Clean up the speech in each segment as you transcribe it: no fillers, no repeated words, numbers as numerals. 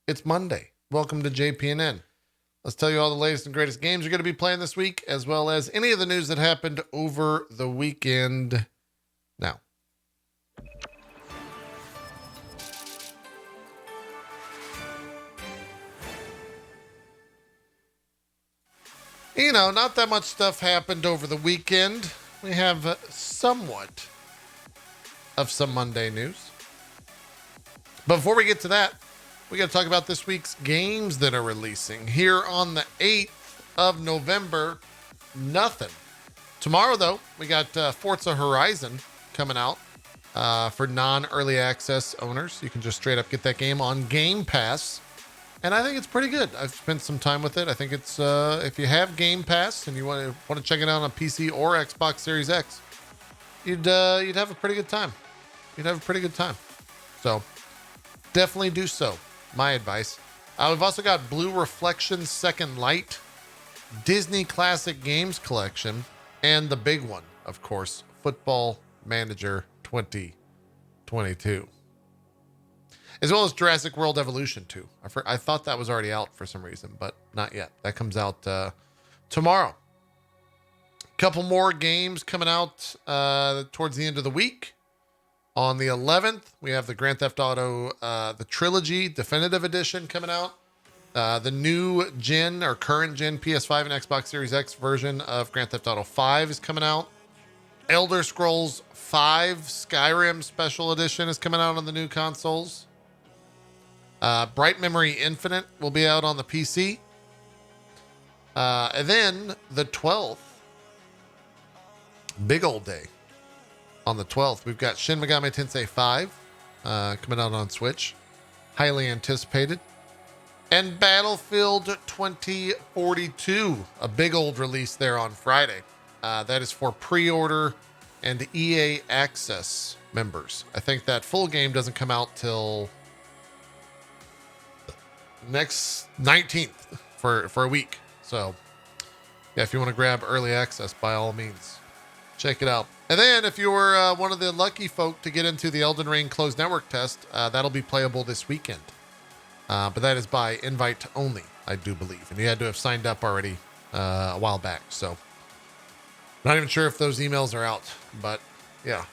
It's Monday. Welcome to JPNN. Let's tell you all the latest and greatest games you're going to be playing this week, as well as any of the news that happened over the weekend. Now, not that much stuff happened over the weekend. We have somewhat of some Monday news. But before we get to that, we got to talk about this week's games that are releasing. Here on the 8th of November, nothing. Tomorrow, though, we got Forza Horizon coming out for non-early access owners. You can just straight up get that game on Game Pass. And I think it's pretty good. I've spent some time with it. I think it's, if you have Game Pass and you want to check it out on PC or Xbox Series X, you'd have a pretty good time. So definitely do so. My advice. We've also got Blue Reflection Second Light, Disney Classic Games Collection, and the big one, of course, Football Manager 2022. As well as Jurassic World Evolution 2. I thought that was already out for some reason, but not yet. That comes out tomorrow. Couple more games coming out towards the end of the week. On the 11th, we have the Grand Theft Auto, the Trilogy Definitive Edition coming out. The new gen or current gen PS5 and Xbox Series X version of Grand Theft Auto 5 is coming out. Elder Scrolls 5 Skyrim Special Edition is coming out on the new consoles. Bright Memory Infinite will be out on the PC. And then the 12th, big old day. On the 12th, we've got Shin Megami Tensei V coming out on Switch. Highly anticipated. And Battlefield 2042, a big old release there on Friday. That is for pre-order and EA Access members. I think that full game doesn't come out till next 19th for a week. So, yeah, if you want to grab early access, by all means, check it out. And then if you were one of the lucky folk to get into the Elden Ring closed network test, that'll be playable this weekend. But that is by invite only, I do believe. And you had to have signed up already a while back. So not even sure if those emails are out, but yeah.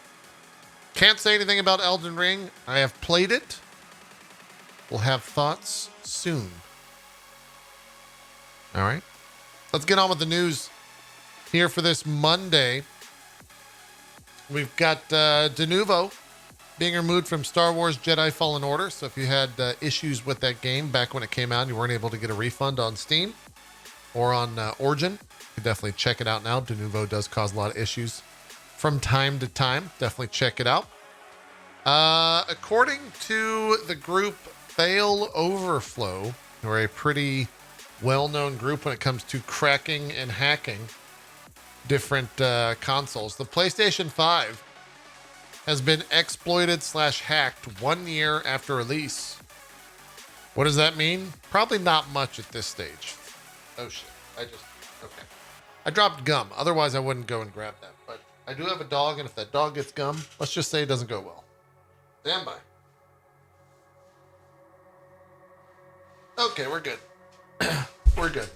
Can't say anything about Elden Ring. I have played it. We'll have thoughts soon. All right. Let's get on with the news here for this Monday. We've got Denuvo being removed from Star Wars Jedi Fallen Order. So if you had issues with that game back when it came out and you weren't able to get a refund on Steam or on Origin, you can definitely check it out now. Denuvo does cause a lot of issues from time to time. Definitely check it out. According to the group Fail Overflow, who are a pretty well-known group when it comes to cracking and hacking different consoles. The PlayStation 5 has been exploited/hacked 1 year after release. What does that mean? Probably not much at this stage. Oh shit. Okay. I dropped gum. Otherwise I wouldn't go and grab that. But I do have a dog, and if that dog gets gum, let's just say it doesn't go well. Stand by. Okay, we're good. We're good.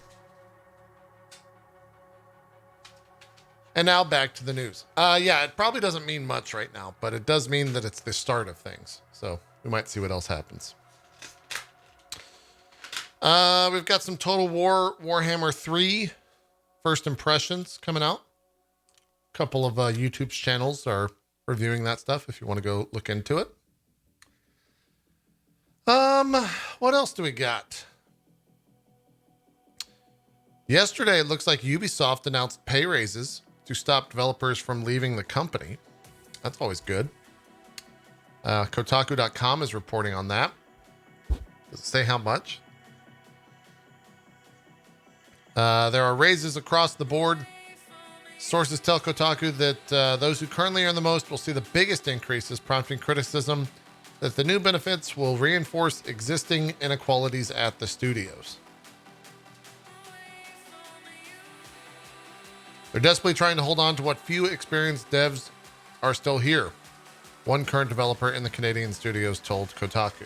And now back to the news. Yeah, it probably doesn't mean much right now, but it does mean that it's the start of things. So we might see what else happens. We've got some Total War Warhammer 3 first impressions coming out. A couple of YouTube's channels are reviewing that stuff if you want to go look into it. What else do we got? Yesterday, it looks like Ubisoft announced pay raises to stop developers from leaving the company. That's always good. Kotaku.com is reporting on that. Does it say how much? There are raises across the board. Sources tell Kotaku that those who currently earn the most will see the biggest increases, prompting criticism that the new benefits will reinforce existing inequalities at the studios. They're desperately trying to hold on to what few experienced devs are still here, one current developer in the Canadian studios told Kotaku.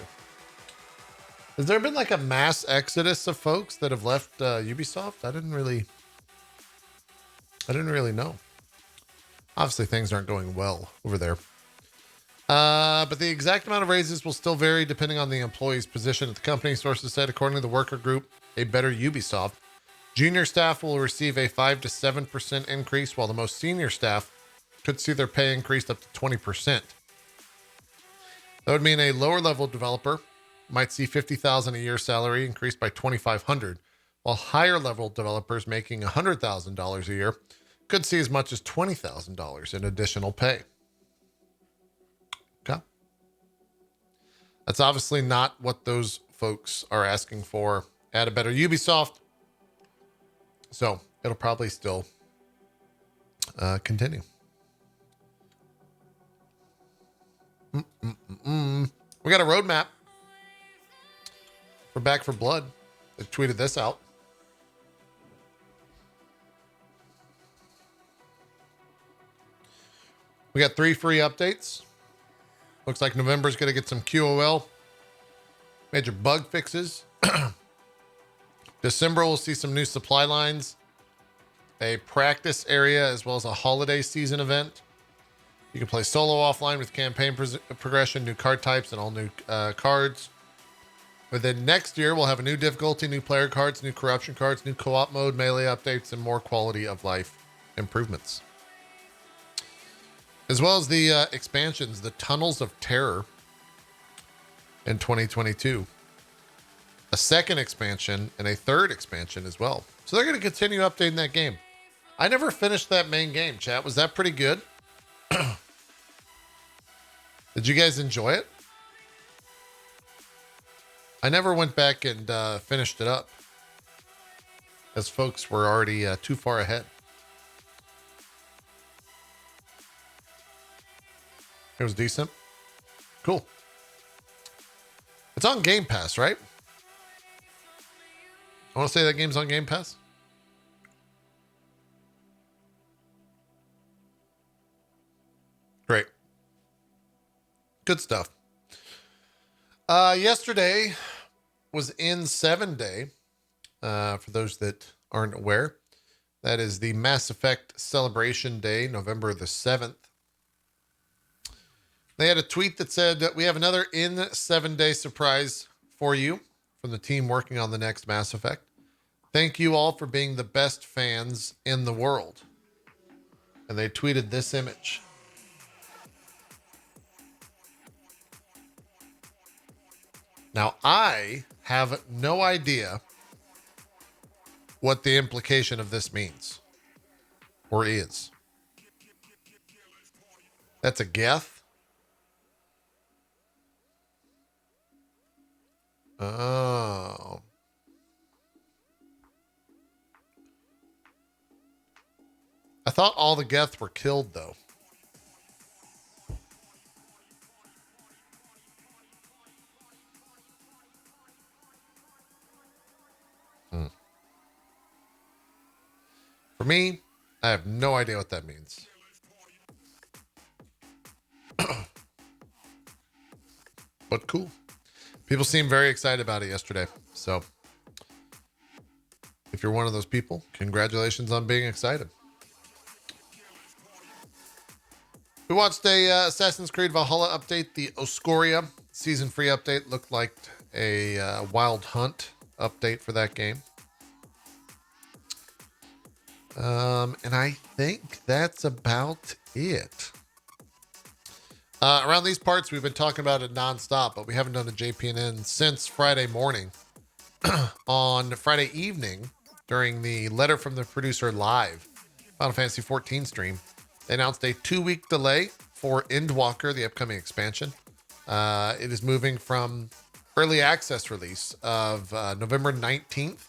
Has there been like a mass exodus of folks that have left Ubisoft? I didn't really know. Obviously, things aren't going well over there. But the exact amount of raises will still vary depending on the employee's position at the company. Sources said, according to the worker group, A Better Ubisoft, junior staff will receive a 5 to 7% increase, while the most senior staff could see their pay increased up to 20%. That would mean a lower level developer might see $50,000 a year salary increased by $2,500, while higher level developers making $100,000 a year could see as much as $20,000 in additional pay. Okay. That's obviously not what those folks are asking for at A Better Ubisoft. So it'll probably still continue. We got a roadmap for Back 4 Blood. They tweeted this out. We got 3 free updates. Looks like November's going to get some QOL, major bug fixes. December will see some new supply lines, a practice area, as well as a holiday season event. You can play solo offline with campaign progression, new card types, and all new cards. Within next year, we'll have a new difficulty, new player cards, new corruption cards, new co-op mode, melee updates, and more quality of life improvements. As well as the expansions, the Tunnels of Terror in 2022. A second expansion and a third expansion as well. So they're going to continue updating that game. I never finished that main game, chat. Was that pretty good? Did you guys enjoy it? I never went back and finished it up, as folks were already too far ahead. It was decent. Cool. It's on Game Pass, right? I want to say that game's on Game Pass. Great. Good stuff. Yesterday was N7 Day. For those that aren't aware, that is the Mass Effect Celebration Day, November the 7th. They had a tweet that said that we have another N7 Day surprise for you from the team working on the next Mass Effect. Thank you all for being the best fans in the world. And they tweeted this image. Now, I have no idea what the implication of this means or is. That's a geth. Oh. I thought all the geth were killed, though. For me, I have no idea what that means. But cool. People seemed very excited about it yesterday. So if you're one of those people, congratulations on being excited. We watched a Assassin's Creed Valhalla update. The Oscoria season free update looked like a Wild Hunt update for that game. And I think that's about it. Around these parts, we've been talking about it nonstop, but we haven't done a JPNN since Friday morning. On Friday evening, during the Letter from the Producer Live Final Fantasy XIV stream, they announced a 2-week delay for Endwalker, the upcoming expansion. It is moving from early access release of November 19th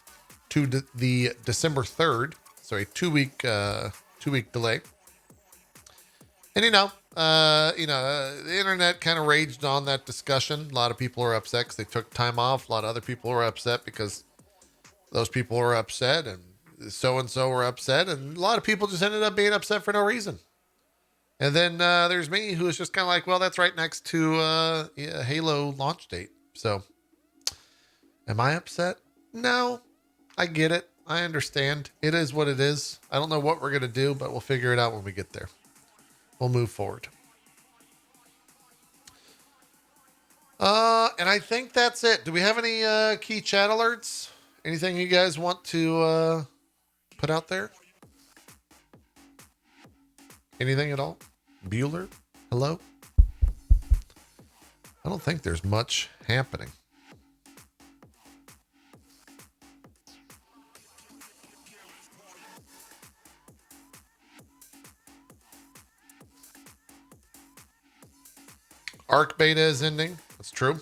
to the December 3rd. So a 2-week delay. And the internet kind of raged on that discussion. A lot of people are upset because they took time off. A lot of other people were upset because those people were upset, and so-and-so were upset. And a lot of people just ended up being upset for no reason. And then there's me, who is just kind of like, well, that's right next to Halo launch date. So Am I upset? No, I get it. I understand. It is what it is. I don't know what we're going to do, but we'll figure it out when we get there. We'll move forward. And I think that's it. Do we have any key chat alerts? Anything you guys want to put out there? Anything at all? Bueller? Hello? I don't think there's much happening. Arc beta is ending. That's true.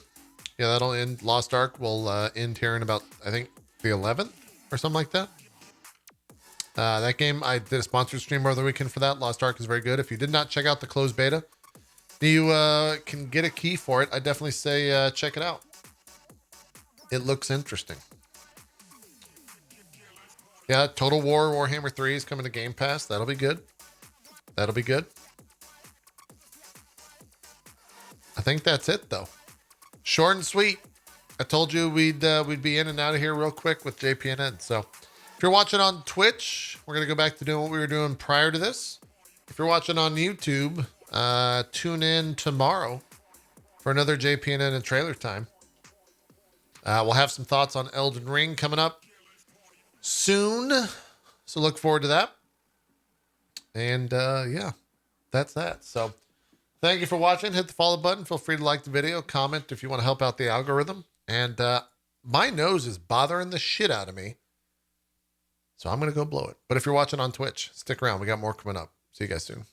Yeah, that'll end. Lost Ark will end here in about, I think, the 11th or something like that. That game, I did a sponsored stream over the weekend for that. Lost Ark is very good. If you did not check out the closed beta, you can get a key for it. I definitely say check it out. It looks interesting. Yeah, Total War Warhammer 3 is coming to Game Pass. That'll be good. That'll be good. I think that's it, though. Short and sweet. I told you we'd be in and out of here real quick with JPNN. So if you're watching on Twitch, we're going to go back to doing what we were doing prior to this. If you're watching on YouTube, tune in tomorrow for another JPNN and trailer time. We'll have some thoughts on Elden Ring coming up soon. So look forward to that. And yeah, that's that. So thank you for watching. Hit the follow button. Feel free to like the video, comment if you want to help out the algorithm. And my nose is bothering the shit out of me. So I'm going to go blow it. But if you're watching on Twitch, stick around. We got more coming up. See you guys soon.